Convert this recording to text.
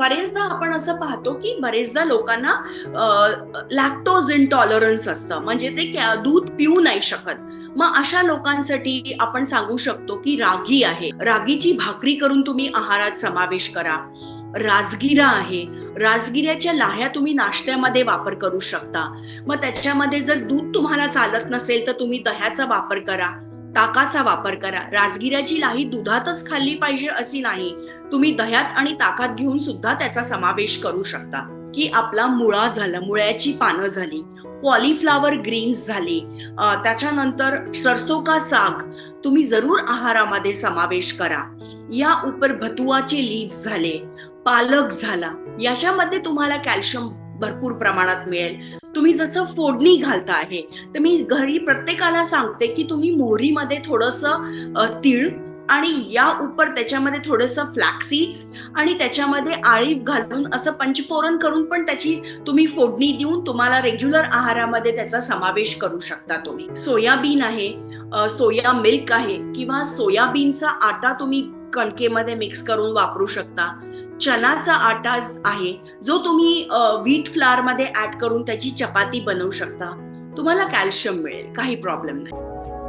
बरेचदा आपण असं पाहतो, की बरेचदा लोकांना लॅक्टोज इंटॉलरन्स असतं. म्हणजे ते दूध पिऊ नाही शकत. मग अशा लोकांसाठी आपण सांगू शकतो, की रागी आहे. रागीची भाकरी करून तुम्ही आहारात समावेश करा. राजगिरा आहे. राजगिऱ्याच्या लाह्या तुम्ही नाश्त्यामध्ये वापर करू शकता. मग त्याच्यामध्ये जर दूध तुम्हाला चालत नसेल, तर तुम्ही दह्याचा वापर करा. ताकाचा वापर करा. राजगिऱ्याची लाही दुधातच खाल्ली पाहिजे अशी नाही. तुम्ही दह्यात आणि ताकात घेऊन सुद्धा त्याचा समावेश करू शकता. की आपला मुळा झाला, मुळ्याची पानं झाली, कॉलीफ्लॉवर ग्रीन्स झाली, त्याच्यानंतर सरसो का साग तुम्ही जरूर आहारामध्ये समावेश करा. या उपर भतुआचे लीव्स झाले, पालक झाला, याच्यामध्ये तुम्हाला कॅल्शियम भरपूर प्रमाणात मिळेल. तुम्ही जसं फोडणी घालता आहे, तर मी घरी प्रत्येकाला सांगते की तुम्ही मोहरीमध्ये थोडंसं तीळ आणि या उपर त्याच्यामध्ये थोडंसं फ्लॅक्सीड्स आणि त्याच्यामध्ये आळीव घालून असं पंचफोरन करून पण त्याची तुम्ही फोडणी देऊन तुम्हाला रेग्युलर आहारामध्ये त्याचा समावेश करू शकता तुम्ही. सोयाबीन आहे, सोया मिल्क आहे किंवा सोयाबीनचा आटा तुम्ही कणकेमध्ये मिक्स करून वापरू शकता. चनाचा आटा आहे, जो तुम्ही व्हीट फ्लॉरमध्ये ॲड करून त्याची चपाती बनवू शकता. तुम्हाला कॅल्शियम मिळेल, काही प्रॉब्लेम नाही.